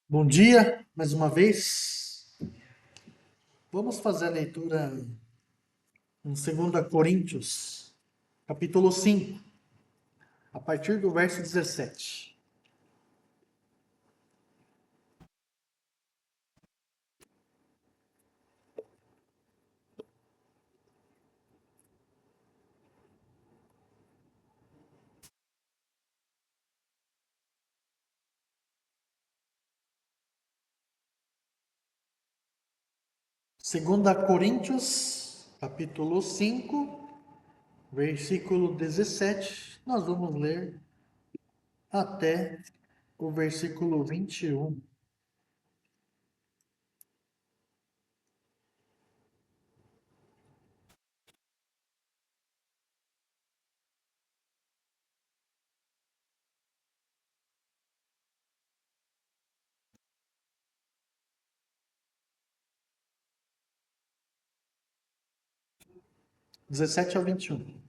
Bom dia, mais uma vez. Vamos fazer a leitura em 2 Coríntios, capítulo 5, a partir do verso 17. Segunda Coríntios, capítulo 5, versículo 17. Nós vamos ler até o versículo 21. 17 ao 21.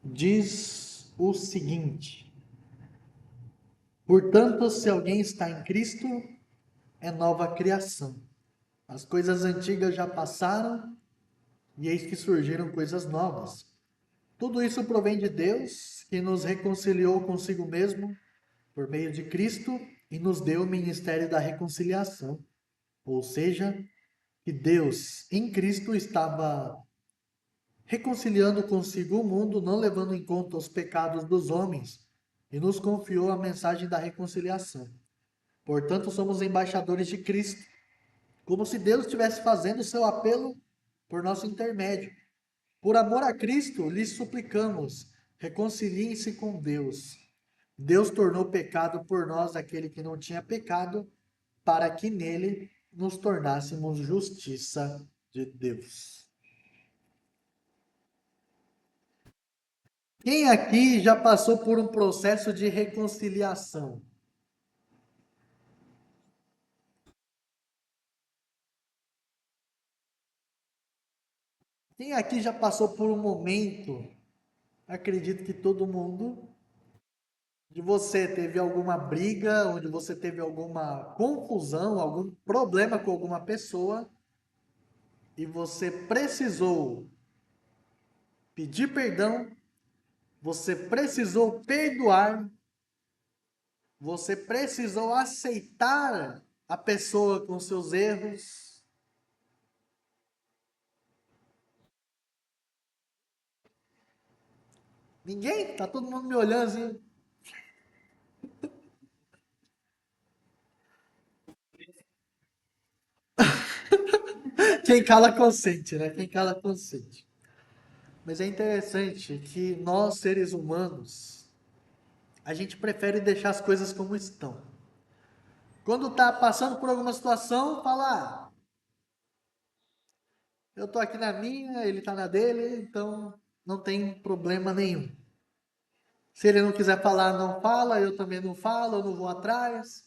Diz o seguinte: Portanto, se alguém está em Cristo, é nova criação. As coisas antigas já passaram, e eis que surgiram coisas novas. Tudo isso provém de Deus, que nos reconciliou consigo mesmo por meio de Cristo e nos deu o ministério da reconciliação. Ou seja, que Deus em Cristo estava reconciliando consigo o mundo, não levando em conta os pecados dos homens, e nos confiou a mensagem da reconciliação. Portanto, somos embaixadores de Cristo, como se Deus estivesse fazendo o seu apelo por nosso intermédio. Por amor a Cristo, lhes suplicamos, reconciliem-se com Deus. Deus tornou pecado por nós aquele que não tinha pecado, para que nele nos tornássemos justiça de Deus. Quem aqui já passou por um processo de reconciliação? Quem aqui já passou por um momento, acredito que todo mundo, de você teve alguma briga, onde você teve alguma confusão, algum problema com alguma pessoa, e você precisou pedir perdão, você precisou perdoar, você precisou aceitar a pessoa com seus erros. Ninguém? Tá todo mundo me olhando assim. Quem cala consente, né? Quem cala consente. Mas é interessante que nós, seres humanos, a gente prefere deixar as coisas como estão. Quando tá passando por alguma situação, fala, eu tô aqui na minha, ele tá na dele, então não tem problema nenhum. Se ele não quiser falar, não fala, eu também não falo, eu não vou atrás.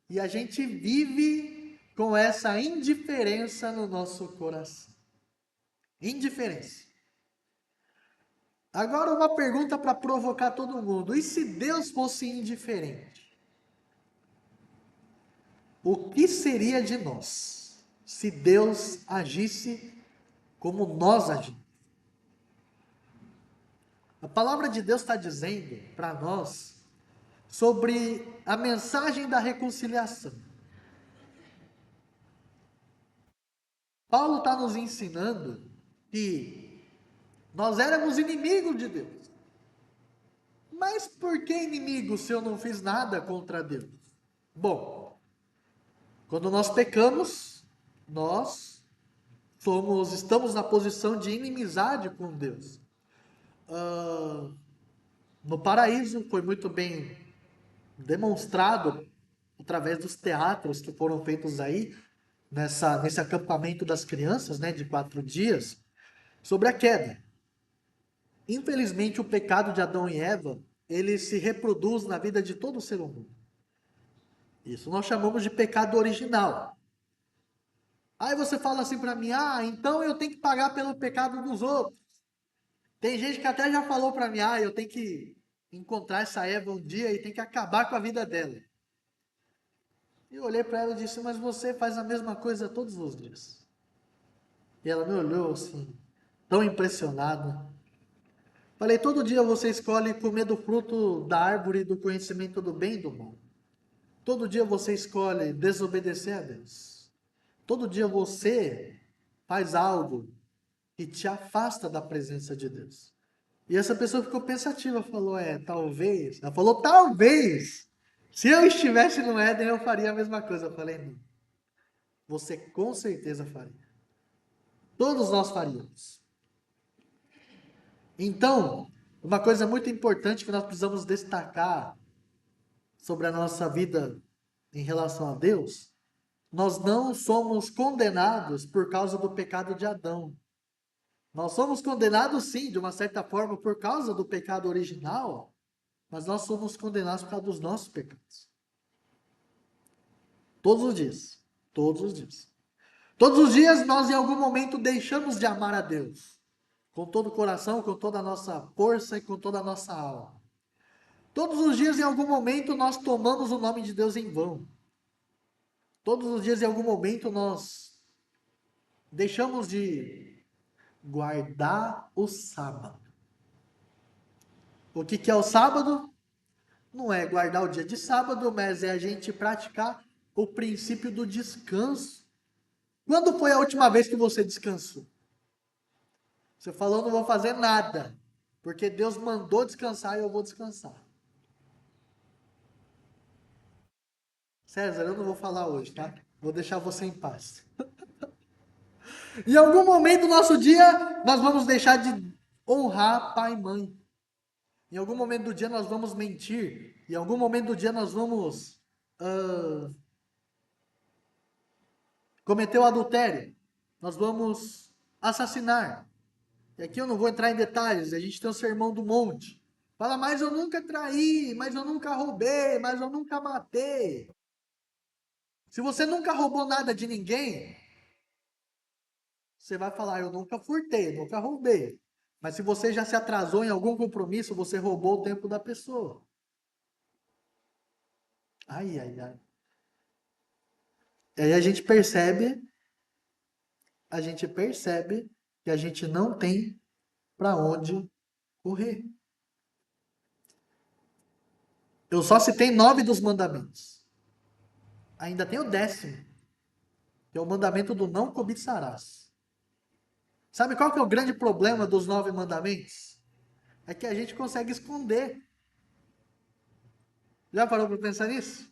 E a gente vive com essa indiferença no nosso coração. Indiferença. Agora uma pergunta para provocar todo mundo. E se Deus fosse indiferente? O que seria de nós se Deus agisse como nós agimos? A palavra de Deus está dizendo para nós sobre a mensagem da reconciliação. Paulo está nos ensinando que nós éramos inimigos de Deus. Mas por que inimigo se eu não fiz nada contra Deus? Bom, quando nós pecamos, nós estamos na posição de inimizade com Deus. Ah, no paraíso foi muito bem demonstrado através dos teatros que foram feitos aí nesse acampamento das crianças, né, de 4 dias, sobre a queda. Infelizmente, o pecado de Adão e Eva, ele se reproduz na vida de todo ser humano. Isso nós chamamos de pecado original. Aí você fala assim para mim, então eu tenho que pagar pelo pecado dos outros. Tem gente que até já falou para mim, eu tenho que encontrar essa Eva um dia e tem que acabar com a vida dela. E eu olhei para ela e disse, mas você faz a mesma coisa todos os dias. E ela me olhou assim, tão impressionada. Falei, todo dia você escolhe comer do fruto da árvore do conhecimento do bem e do mal. Todo dia você escolhe desobedecer a Deus. Todo dia você faz algo que te afasta da presença de Deus. E essa pessoa ficou pensativa, falou, talvez. Ela falou, talvez. Se eu estivesse no Éden, eu faria a mesma coisa. Eu falei, não. Você com certeza faria. Todos nós faríamos. Então, uma coisa muito importante que nós precisamos destacar sobre a nossa vida em relação a Deus, nós não somos condenados por causa do pecado de Adão. Nós somos condenados, sim, de uma certa forma, por causa do pecado original, mas nós somos condenados por causa dos nossos pecados. Todos os dias. Todos os dias. Todos os dias nós, em algum momento, deixamos de amar a Deus. Com todo o coração, com toda a nossa força e com toda a nossa alma. Todos os dias, em algum momento, nós tomamos o nome de Deus em vão. Todos os dias, em algum momento, nós deixamos de guardar o sábado. O que é o sábado? Não é guardar o dia de sábado, mas é a gente praticar o princípio do descanso. Quando foi a última vez que você descansou? Você falou, não vou fazer nada, porque Deus mandou descansar e eu vou descansar. César, eu não vou falar hoje, tá? Vou deixar você em paz. Em algum momento do nosso dia, nós vamos deixar de honrar pai e mãe. Em algum momento do dia, nós vamos mentir. Em algum momento do dia, nós vamos cometer o adultério. Nós vamos assassinar. E aqui eu não vou entrar em detalhes, a gente tem o sermão do monte. Fala, mas eu nunca traí, mas eu nunca roubei, mas eu nunca matei. Se você nunca roubou nada de ninguém, você vai falar, eu nunca furtei, nunca roubei. Mas se você já se atrasou em algum compromisso, você roubou o tempo da pessoa. Ai, ai, ai. E aí a gente percebe que a gente não tem para onde correr. Eu só citei 9 dos mandamentos. Ainda tem o 10º, que é o mandamento do não cobiçarás. Sabe qual que é o grande problema dos 9 mandamentos? É que a gente consegue esconder. Já parou para pensar nisso?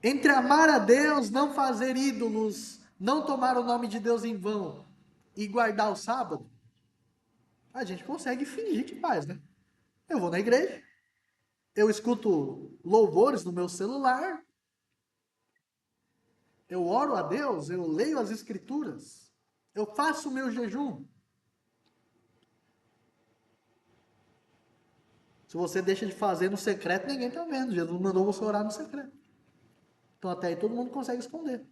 Entre amar a Deus, não fazer ídolos, não tomar o nome de Deus em vão e guardar o sábado, a gente consegue fingir que faz, né? Eu vou na igreja, eu escuto louvores no meu celular, eu oro a Deus, eu leio as escrituras, eu faço o meu jejum. Se você deixa de fazer no secreto, ninguém está vendo. Jesus mandou você orar no secreto. Então até aí todo mundo consegue esconder.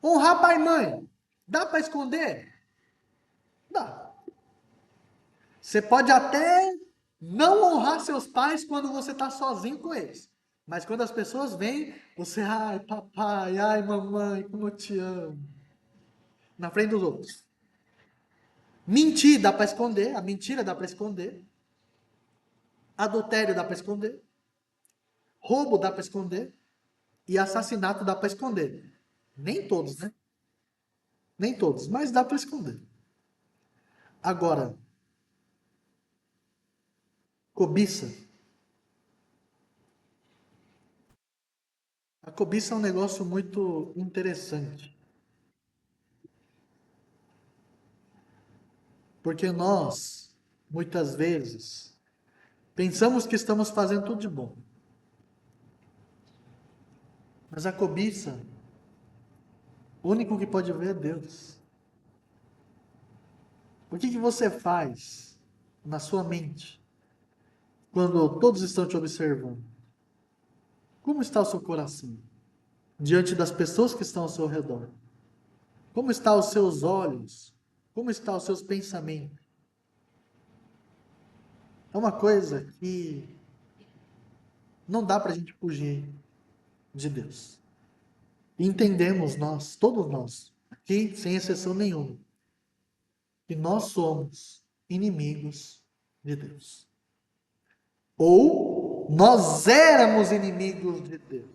Honrar pai e mãe, dá para esconder? Dá. Você pode até não honrar seus pais quando você está sozinho com eles. Mas quando as pessoas vêm, você, ai papai, ai mamãe, como eu te amo. Na frente dos outros. Mentir dá para esconder, a mentira dá para esconder. Adultério dá para esconder. Roubo dá para esconder. E assassinato dá para esconder. Nem todos, né? Nem todos, mas dá para esconder. Agora, cobiça. A cobiça é um negócio muito interessante. Porque nós, muitas vezes, pensamos que estamos fazendo tudo de bom. Mas a cobiça, o único que pode ver é Deus. O que você faz na sua mente quando todos estão te observando? Como está o seu coração diante das pessoas que estão ao seu redor? Como estão os seus olhos? Como estão os seus pensamentos? É uma coisa que não dá para a gente fugir. de Deus. Entendemos nós, todos nós, aqui sem exceção nenhuma, que nós somos inimigos de Deus. Ou nós éramos inimigos de Deus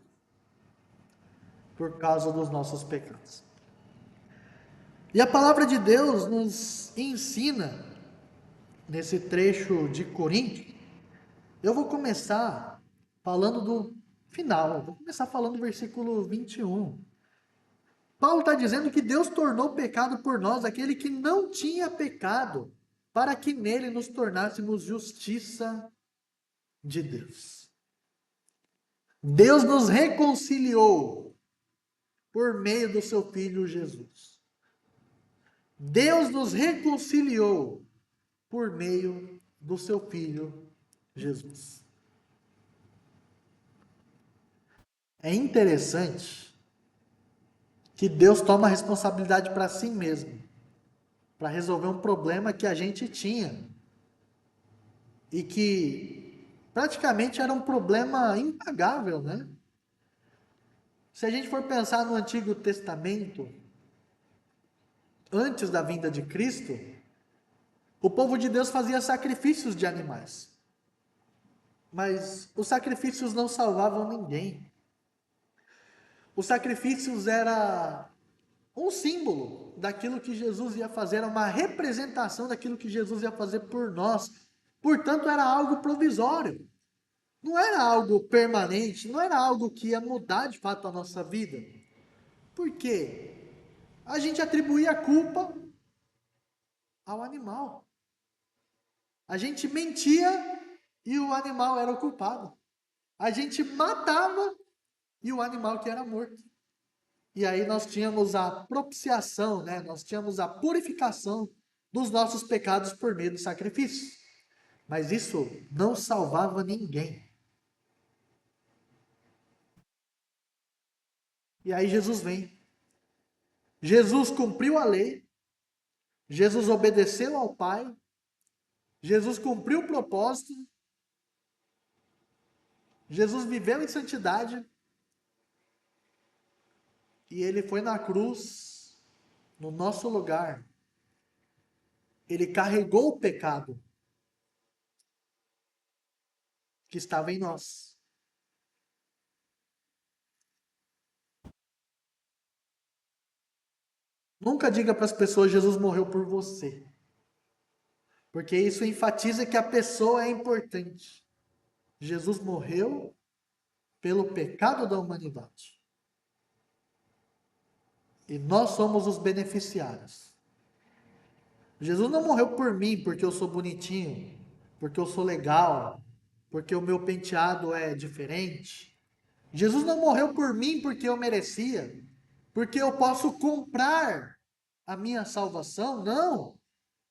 por causa dos nossos pecados. E a palavra de Deus nos ensina, nesse trecho de Coríntios, eu vou começar falando do final, vou começar falando do versículo 21. Paulo está dizendo que Deus tornou pecado por nós aquele que não tinha pecado, para que nele nos tornássemos justiça de Deus. Deus nos reconciliou por meio do seu Filho Jesus. Deus nos reconciliou por meio do seu Filho Jesus. É interessante que Deus toma a responsabilidade para si mesmo, para resolver um problema que a gente tinha e que praticamente era um problema impagável, né? Se a gente for pensar no Antigo Testamento, antes da vinda de Cristo, o povo de Deus fazia sacrifícios de animais. Mas os sacrifícios não salvavam ninguém. Os sacrifícios era um símbolo daquilo que Jesus ia fazer, era uma representação daquilo que Jesus ia fazer por nós. Portanto, era algo provisório. Não era algo permanente, não era algo que ia mudar de fato a nossa vida. Por quê? A gente atribuía a culpa ao animal. A gente mentia e o animal era o culpado. A gente matava e o animal que era morto. E aí nós tínhamos a propiciação, né? Nós tínhamos a purificação dos nossos pecados por meio do sacrifício. Mas isso não salvava ninguém. E aí Jesus vem. Jesus cumpriu a lei. Jesus obedeceu ao Pai. Jesus cumpriu o propósito. Jesus viveu em santidade. E ele foi na cruz, no nosso lugar. Ele carregou o pecado que estava em nós. Nunca diga para as pessoas: Jesus morreu por você. Porque isso enfatiza que a pessoa é importante. Jesus morreu pelo pecado da humanidade. E nós somos os beneficiários. Jesus não morreu por mim porque eu sou bonitinho, porque eu sou legal, porque o meu penteado é diferente. Jesus não morreu por mim porque eu merecia, porque eu posso comprar a minha salvação. Não.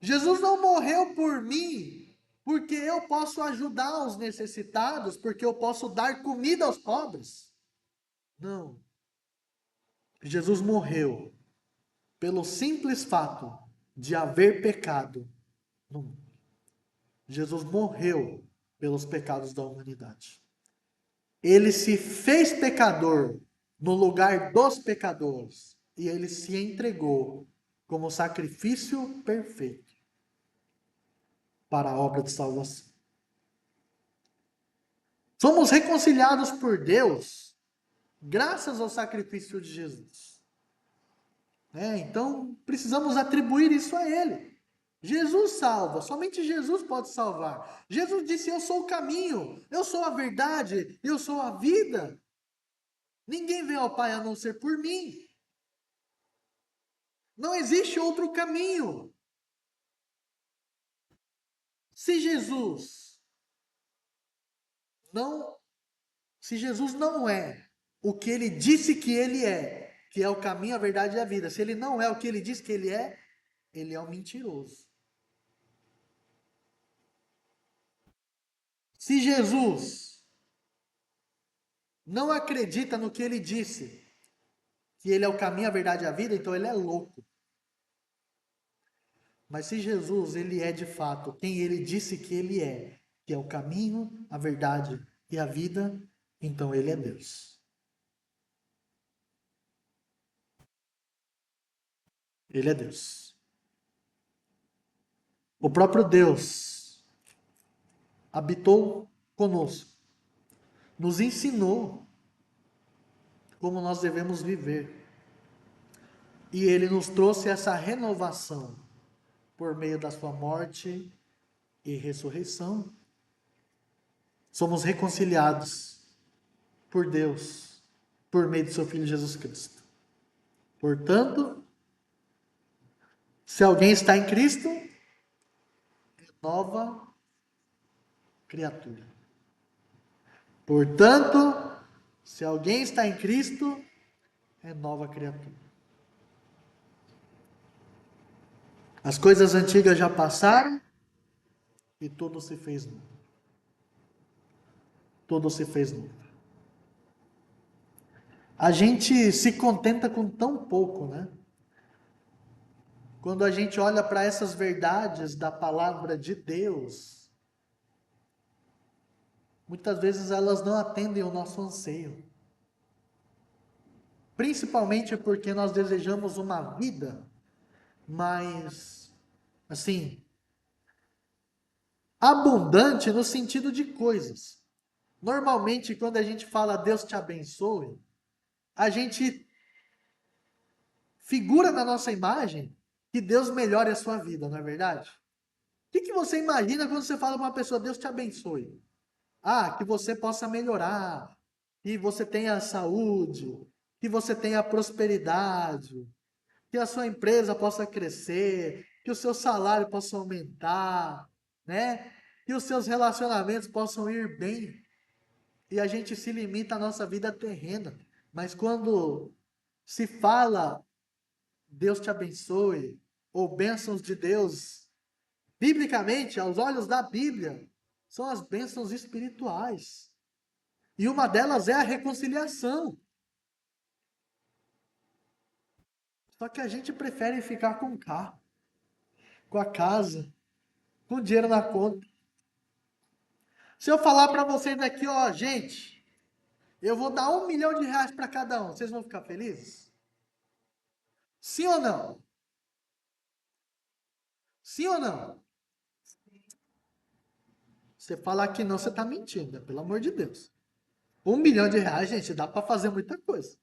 Jesus não morreu por mim porque eu posso ajudar os necessitados, porque eu posso dar comida aos pobres. Não. Jesus morreu pelo simples fato de haver pecado no mundo. Jesus morreu pelos pecados da humanidade. Ele se fez pecador no lugar dos pecadores e ele se entregou como sacrifício perfeito para a obra de salvação. Somos reconciliados por Deus graças ao sacrifício de Jesus. Então, precisamos atribuir isso a Ele. Jesus salva, somente Jesus pode salvar. Jesus disse: eu sou o caminho, eu sou a verdade, eu sou a vida. Ninguém vem ao Pai a não ser por mim. Não existe outro caminho. Se Jesus não, se Jesus não é o que ele disse que ele é, que é o caminho, a verdade e a vida, se ele não é o que ele diz que ele é um mentiroso. Se Jesus não acredita no que ele disse, que ele é o caminho, a verdade e a vida, então ele é louco. Mas se Jesus, ele é de fato quem ele disse que é o caminho, a verdade e a vida, então ele é Deus. Ele é Deus. O próprio Deus habitou conosco, nos ensinou como nós devemos viver. E ele nos trouxe essa renovação por meio da sua morte e ressurreição. Somos reconciliados por Deus, por meio de seu Filho Jesus Cristo. Portanto, se alguém está em Cristo, é nova criatura. Portanto, se alguém está em Cristo, é nova criatura. As coisas antigas já passaram e tudo se fez novo. Tudo se fez novo. A gente se contenta com tão pouco, né? Quando a gente olha para essas verdades da palavra de Deus, muitas vezes elas não atendem o nosso anseio. Principalmente porque nós desejamos uma vida mais, assim, abundante no sentido de coisas. Normalmente, quando a gente fala Deus te abençoe, a gente figura na nossa imagem que Deus melhore a sua vida, não é verdade? O que você imagina quando você fala para uma pessoa, Deus te abençoe? Ah, que você possa melhorar, que você tenha saúde, que você tenha prosperidade, que a sua empresa possa crescer, que o seu salário possa aumentar, né? Que os seus relacionamentos possam ir bem. E a gente se limita à nossa vida terrena. Mas quando se fala Deus te abençoe, ou bênçãos de Deus, biblicamente, aos olhos da Bíblia, são as bênçãos espirituais. E uma delas é a reconciliação. Só que a gente prefere ficar com o carro, com a casa, com o dinheiro na conta. Se eu falar para vocês aqui, ó, gente, eu vou dar R$ 1 milhão para cada um, vocês vão ficar felizes? Sim ou não? Sim ou não? Você falar que não, você está mentindo, né? Pelo amor de Deus. R$ 1 milhão, gente, dá para fazer muita coisa.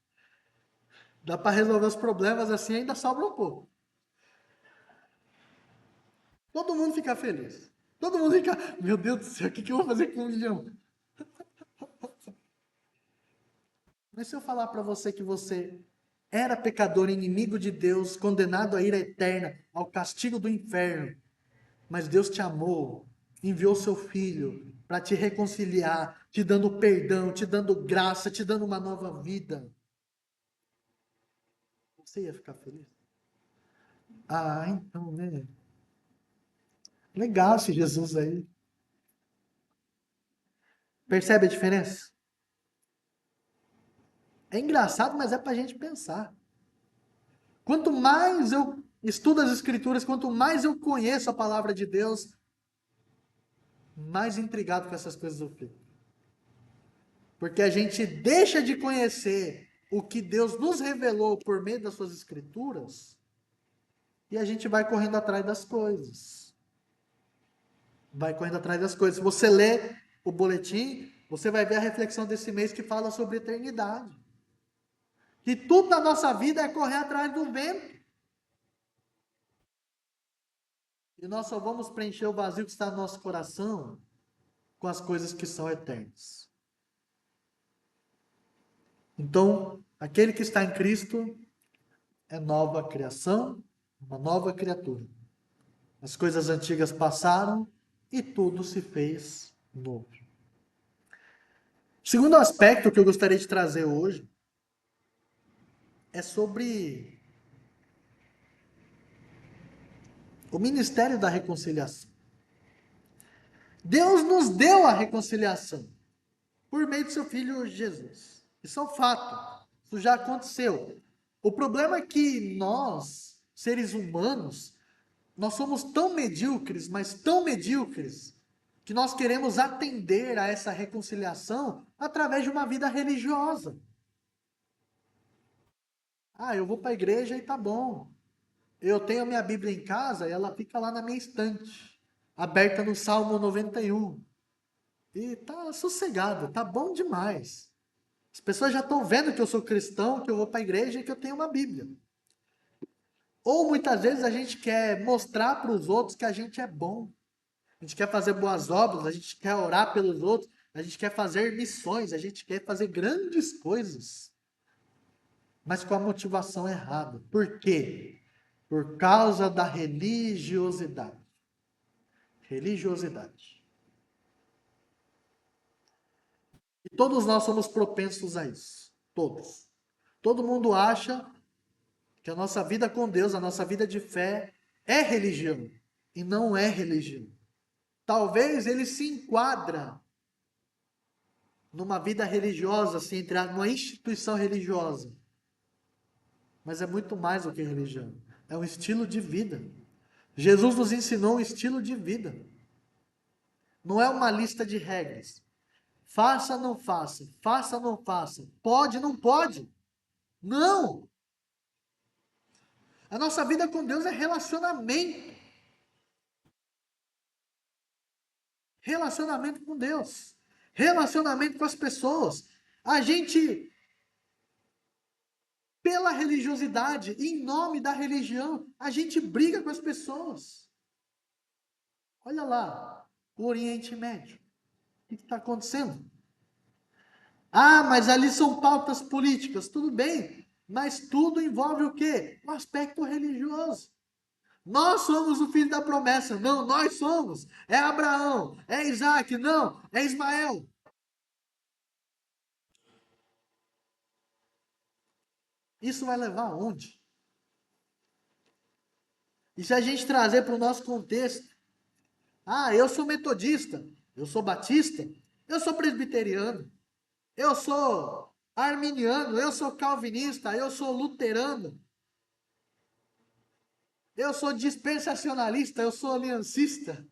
Dá para resolver os problemas assim, ainda sobra um pouco. Todo mundo fica feliz. Todo mundo fica, meu Deus do céu, o que eu vou fazer com 1 milhão? Mas se eu falar para você que você era pecador, inimigo de Deus, condenado à ira eterna, ao castigo do inferno, mas Deus te amou, enviou seu filho para te reconciliar, te dando perdão, te dando graça, te dando uma nova vida. Você ia ficar feliz? Ah, então, né? Legal esse Jesus aí. Percebe a diferença? É engraçado, mas é para a gente pensar. Quanto mais eu estudo as Escrituras, quanto mais eu conheço a palavra de Deus, mais intrigado com essas coisas eu fico. Porque a gente deixa de conhecer o que Deus nos revelou por meio das suas Escrituras e a gente vai correndo atrás das coisas. Vai correndo atrás das coisas. Se você lê o boletim, você vai ver a reflexão desse mês que fala sobre eternidade. Que tudo na nossa vida é correr atrás do vento. E nós só vamos preencher o vazio que está no nosso coração com as coisas que são eternas. Então, aquele que está em Cristo é nova criação, uma nova criatura. As coisas antigas passaram e tudo se fez novo. O segundo aspecto que eu gostaria de trazer hoje é sobre o ministério da reconciliação. Deus nos deu a reconciliação por meio do seu Filho Jesus. Isso é um fato. Isso já aconteceu. O problema é que nós, seres humanos, nós somos tão medíocres, mas tão medíocres, que nós queremos atender a essa reconciliação através de uma vida religiosa. Ah, eu vou para a igreja e tá bom. Eu tenho a minha Bíblia em casa e ela fica lá na minha estante, aberta no Salmo 91. E tá sossegado, tá bom demais. As pessoas já estão vendo que eu sou cristão, que eu vou para a igreja e que eu tenho uma Bíblia. Ou muitas vezes a gente quer mostrar para os outros que a gente é bom. A gente quer fazer boas obras, a gente quer orar pelos outros, a gente quer fazer missões, a gente quer fazer grandes coisas, mas com a motivação errada. Por quê? Por causa da religiosidade. Religiosidade. E todos nós somos propensos a isso. Todos. Todo mundo acha que a nossa vida com Deus, a nossa vida de fé, é religião. E não é religião. Talvez ele se enquadra numa vida religiosa, assim, entrar numa instituição religiosa. Mas é muito mais do que religião. É um estilo de vida. Jesus nos ensinou um estilo de vida. Não é uma lista de regras. Faça, não faça. Faça, não faça. Pode, não pode. Não! A nossa vida com Deus é relacionamento. Relacionamento com Deus. Relacionamento com as pessoas. A gente, pela religiosidade, em nome da religião, a gente briga com as pessoas. Olha lá, o Oriente Médio. O que está acontecendo? Ah, mas ali são pautas políticas. Tudo bem, mas tudo envolve o quê? O aspecto religioso. Nós somos o filho da promessa. Não, nós somos. É Abraão, é Isaac, não, é Ismael. Isso vai levar aonde? E se a gente trazer para o nosso contexto, ah, eu sou metodista, eu sou batista, eu sou presbiteriano, eu sou arminiano, eu sou calvinista, eu sou luterano, eu sou dispensacionalista, eu sou aliancista,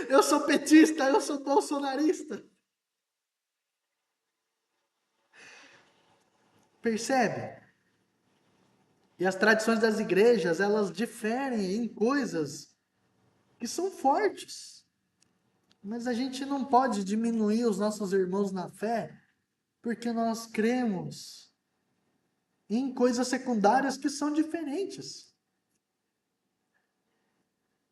eu sou petista, eu sou bolsonarista. Percebe? E as tradições das igrejas, elas diferem em coisas que são fortes. Mas a gente não pode diminuir os nossos irmãos na fé, porque nós cremos em coisas secundárias que são diferentes.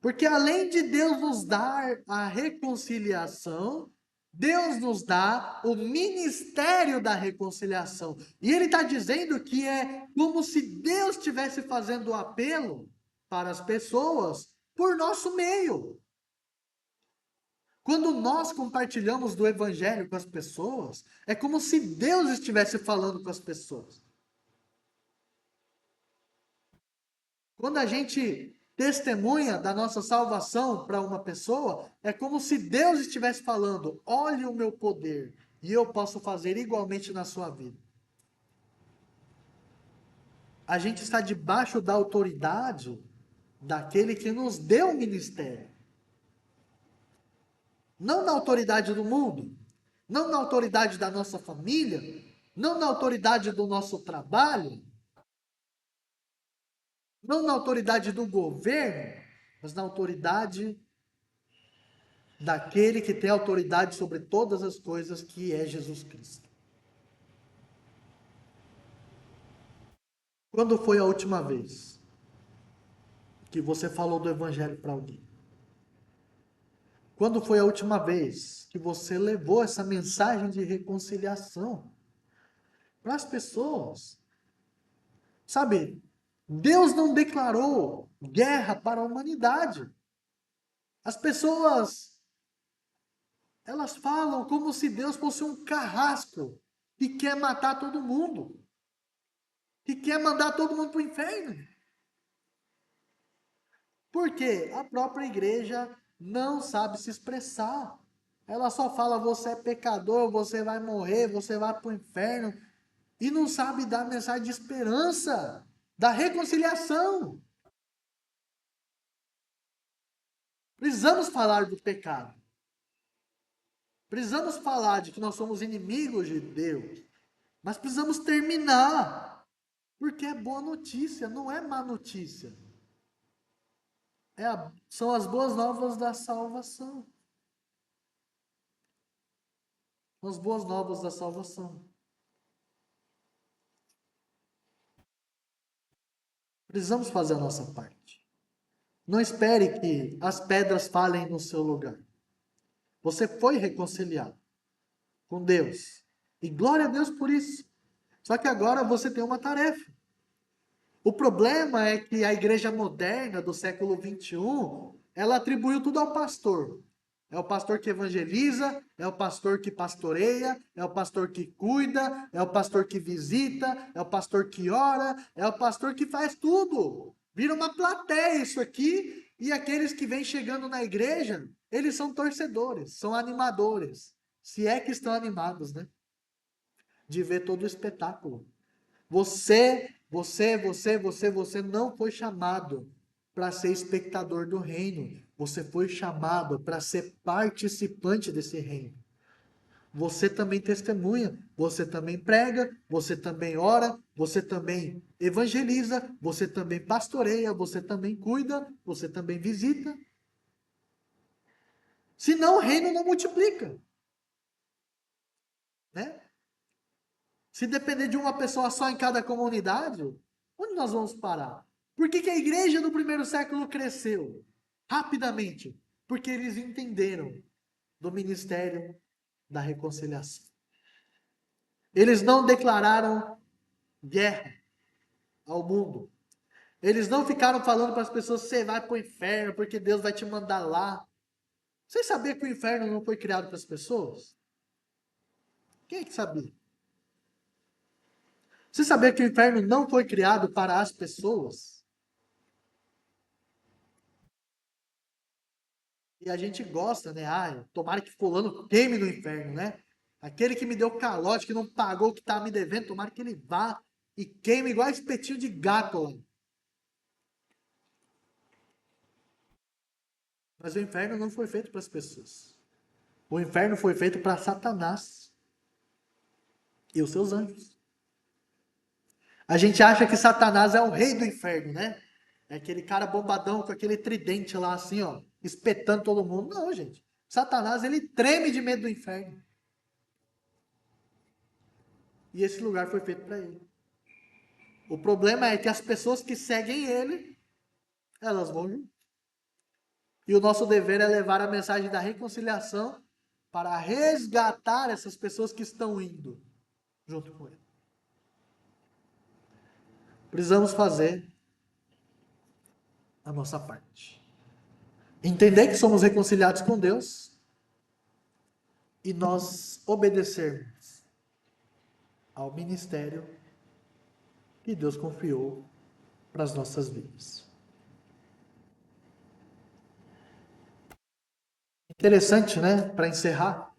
Porque além de Deus nos dar a reconciliação, Deus nos dá o ministério da reconciliação. E ele está dizendo que é como se Deus estivesse fazendo o apelo para as pessoas por nosso meio. Quando nós compartilhamos do evangelho com as pessoas, é como se Deus estivesse falando com as pessoas. Quando a gente testemunha da nossa salvação para uma pessoa, é como se Deus estivesse falando: olhe o meu poder, e eu posso fazer igualmente na sua vida. A gente está debaixo da autoridade daquele que nos deu o ministério. Não na autoridade do mundo, não na autoridade da nossa família, não na autoridade do nosso trabalho, não na autoridade do governo, mas na autoridade daquele que tem autoridade sobre todas as coisas, que é Jesus Cristo. Quando foi a última vez que você falou do evangelho para alguém? Quando foi a última vez que você levou essa mensagem de reconciliação para as pessoas? Sabe, Deus não declarou guerra para a humanidade. As pessoas, elas falam como se Deus fosse um carrasco que quer matar todo mundo, que quer mandar todo mundo para o inferno. Porque a própria igreja não sabe se expressar. Ela só fala: você é pecador, você vai morrer, você vai para o inferno. E não sabe dar mensagem de esperança, da reconciliação. Precisamos falar do pecado. Precisamos falar de que nós somos inimigos de Deus. Mas precisamos terminar. Porque é boa notícia, não é má notícia. São as boas novas da salvação. As boas novas da salvação. Precisamos fazer a nossa parte. Não espere que as pedras falem no seu lugar. Você foi reconciliado com Deus. E glória a Deus por isso. Só que agora você tem uma tarefa. O problema é que a igreja moderna do século XXI, ela atribuiu tudo ao pastor. É o pastor que evangeliza, é o pastor que pastoreia, é o pastor que cuida, é o pastor que visita, é o pastor que ora, é o pastor que faz tudo. Vira uma plateia isso aqui, e aqueles que vêm chegando na igreja, eles são torcedores, são animadores. Se é que estão animados, né? De ver todo o espetáculo. Você não foi chamado para ser espectador do reino. Você foi chamado para ser participante desse reino. Você também testemunha, você também prega, você também ora, você também evangeliza, você também pastoreia, você também cuida, você também visita. Senão o reino não multiplica, né? Se depender de uma pessoa só em cada comunidade, onde nós vamos parar? Por que a igreja do primeiro século cresceu rapidamente? Porque eles entenderam do ministério da reconciliação. Eles não declararam guerra ao mundo. Eles não ficaram falando para as pessoas: você vai para o inferno porque Deus vai te mandar lá. Você sabia que o inferno não foi criado para as pessoas? Quem é que sabia? Você sabia que o inferno não foi criado para as pessoas? E a gente gosta, né? Ah, tomara que fulano queime no inferno, né? Aquele que me deu calote, que não pagou o que tá me devendo, tomara que ele vá e queime igual espetinho de gato lá. Mas o inferno não foi feito para as pessoas. O inferno foi feito para Satanás e os seus anjos. A gente acha que Satanás é o rei do inferno, né? É aquele cara bombadão com aquele tridente lá assim, ó, espetando todo mundo. Não, gente. Satanás, ele treme de medo do inferno. E esse lugar foi feito para ele. O problema é que as pessoas que seguem ele, elas vão junto. E o nosso dever é levar a mensagem da reconciliação para resgatar essas pessoas que estão indo junto com ele. Precisamos fazer a nossa parte. Entender que somos reconciliados com Deus e nós obedecermos ao ministério que Deus confiou para as nossas vidas. Interessante, né? Para encerrar,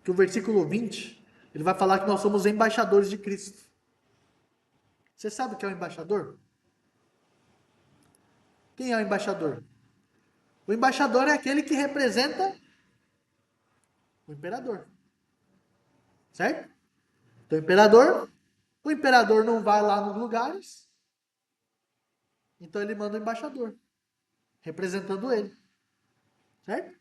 que o versículo 20, ele vai falar que nós somos embaixadores de Cristo. Você sabe o que é o embaixador? Quem é o embaixador? O embaixador é aquele que representa o imperador. Certo? Então, o imperador não vai lá nos lugares, então ele manda o embaixador, representando ele. Certo?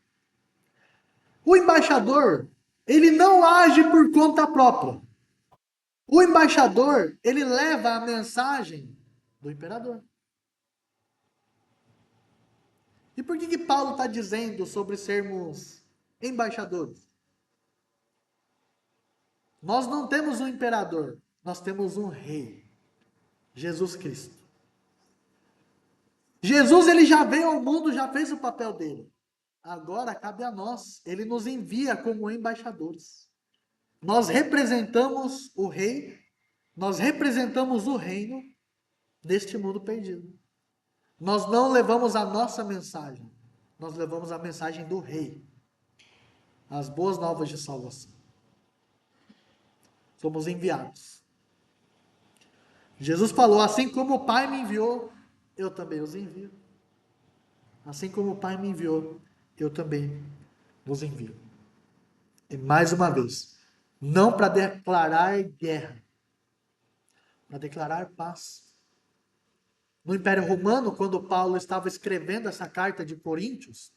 O embaixador, ele não age por conta própria. O embaixador, ele leva a mensagem do imperador. E por que Paulo está dizendo sobre sermos embaixadores? Nós não temos um imperador, nós temos um rei, Jesus Cristo. Jesus, ele já veio ao mundo, já fez o papel dele. Agora cabe a nós, ele nos envia como embaixadores. Nós representamos o rei, nós representamos o reino deste mundo perdido. Nós não levamos a nossa mensagem, nós levamos a mensagem do rei, as boas novas de salvação. Somos enviados. Jesus falou: assim como o Pai me enviou, eu também os envio. Assim como o Pai me enviou, eu também vos envio. E mais uma vez, não para declarar guerra, para declarar paz. No Império Romano, quando Paulo estava escrevendo essa carta de Coríntios,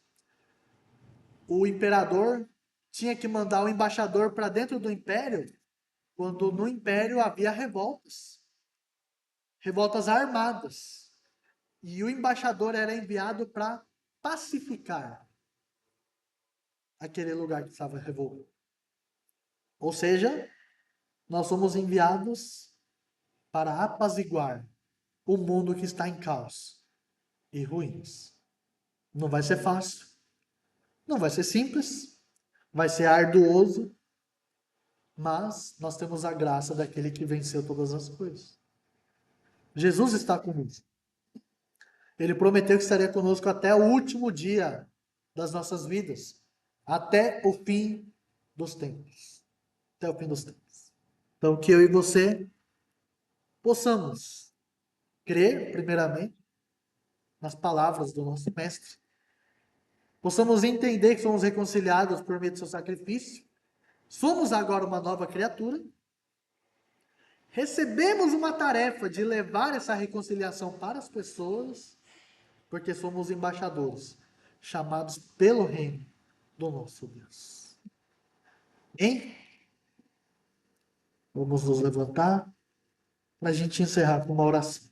o imperador tinha que mandar o embaixador para dentro do império, quando no império havia revoltas, revoltas armadas. E o embaixador era enviado para pacificar aquele lugar que estava revolto. Ou seja, nós somos enviados para apaziguar o mundo que está em caos e ruínas. Não vai ser fácil, não vai ser simples, vai ser arduoso, mas nós temos a graça daquele que venceu todas as coisas. Jesus está conosco. Ele prometeu que estaria conosco até o último dia das nossas vidas, até o fim dos tempos. Até o fim dos tempos. Então, que eu e você possamos crer, primeiramente, nas palavras do nosso Mestre. Possamos entender que somos reconciliados por meio do seu sacrifício. Somos agora uma nova criatura. Recebemos uma tarefa de levar essa reconciliação para as pessoas, porque somos embaixadores, chamados pelo reino do nosso Deus. Hein? Vamos nos levantar para a gente encerrar com uma oração.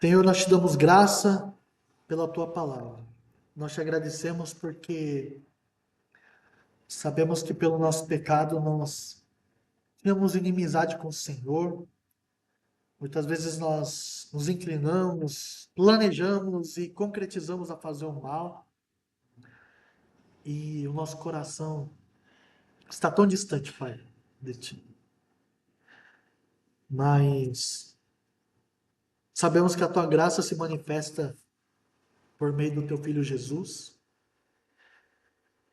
Senhor, nós te damos graça pela tua palavra. Nós te agradecemos porque sabemos que pelo nosso pecado nós tínhamos inimizade com o Senhor. Muitas vezes nós nos inclinamos, planejamos e concretizamos a fazer o mal. E o nosso coração está tão distante, Pai, de ti. Mas sabemos que a tua graça se manifesta por meio do teu filho Jesus.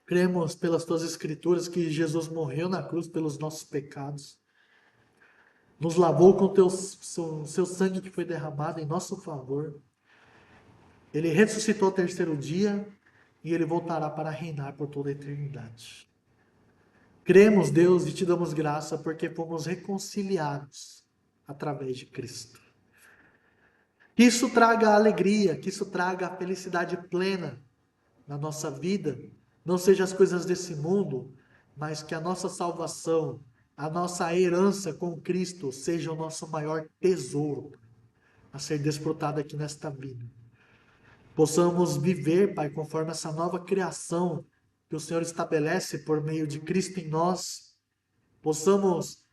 Cremos pelas tuas escrituras que Jesus morreu na cruz pelos nossos pecados. Nos lavou com seu sangue que foi derramado em nosso favor. Ele ressuscitou ao terceiro dia e ele voltará para reinar por toda a eternidade. Cremos, Deus, e te damos graça porque fomos reconciliados através de Cristo. Que isso traga alegria, que isso traga a felicidade plena na nossa vida. Não seja as coisas desse mundo, mas que a nossa salvação, a nossa herança com Cristo seja o nosso maior tesouro a ser desfrutado aqui nesta vida. Possamos viver, Pai, conforme essa nova criação que o Senhor estabelece por meio de Cristo em nós. Possamos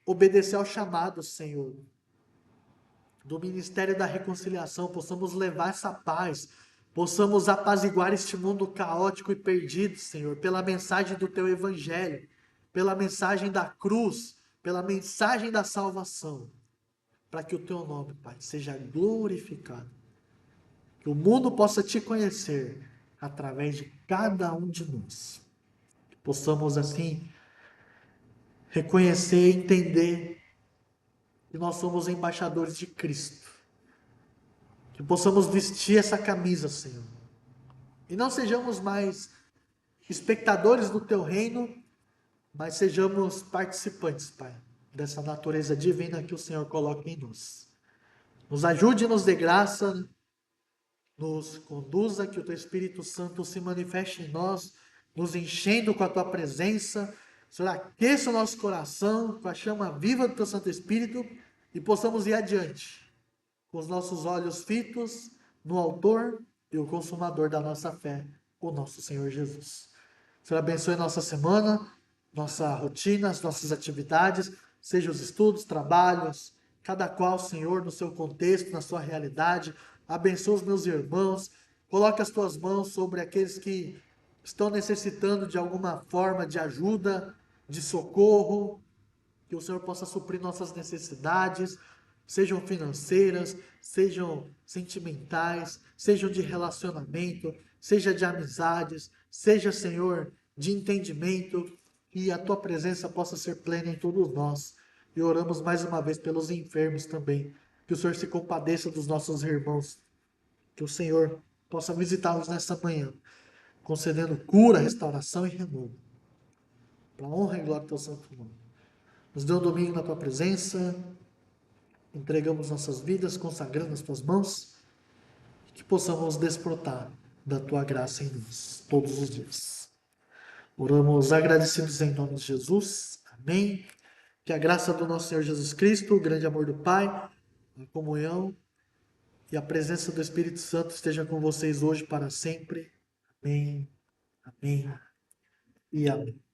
obedecer ao chamado, Senhor, do ministério da reconciliação, possamos levar essa paz, possamos apaziguar este mundo caótico e perdido, Senhor, pela mensagem do teu evangelho, pela mensagem da cruz, pela mensagem da salvação, para que o teu nome, Pai, seja glorificado. Que o mundo possa te conhecer através de cada um de nós. Que possamos, assim, reconhecer e entender que nós somos embaixadores de Cristo. Que possamos vestir essa camisa, Senhor. E não sejamos mais espectadores do teu reino, mas sejamos participantes, Pai, dessa natureza divina que o Senhor coloca em nós. Nos ajude, nos dê graça, nos conduza, que o teu Espírito Santo se manifeste em nós, nos enchendo com a tua presença. Senhor, aqueça o nosso coração com a chama viva do teu Santo Espírito e possamos ir adiante, com os nossos olhos fitos no autor e o consumador da nossa fé, o nosso Senhor Jesus. Senhor, abençoe nossa semana, nossa rotina, as nossas atividades, seja os estudos, trabalhos, cada qual, Senhor, no seu contexto, na sua realidade. Abençoa os meus irmãos, coloque as tuas mãos sobre aqueles que estão necessitando de alguma forma de ajuda, de socorro, que o Senhor possa suprir nossas necessidades, sejam financeiras, sejam sentimentais, sejam de relacionamento, seja de amizades, seja, Senhor, de entendimento, e a tua presença possa ser plena em todos nós. E oramos mais uma vez pelos enfermos também, que o Senhor se compadeça dos nossos irmãos, que o Senhor possa visitá-los nesta manhã, concedendo cura, restauração e renovo. Para a honra e glória do teu santo nome. Nos dê um domingo na tua presença, entregamos nossas vidas, consagrando as tuas mãos, e que possamos desfrutar da tua graça em nós, todos os dias. Oramos agradecidos em nome de Jesus. Amém. Que a graça do nosso Senhor Jesus Cristo, o grande amor do Pai, a comunhão e a presença do Espírito Santo esteja com vocês hoje para sempre. Amém. Amém. E amém.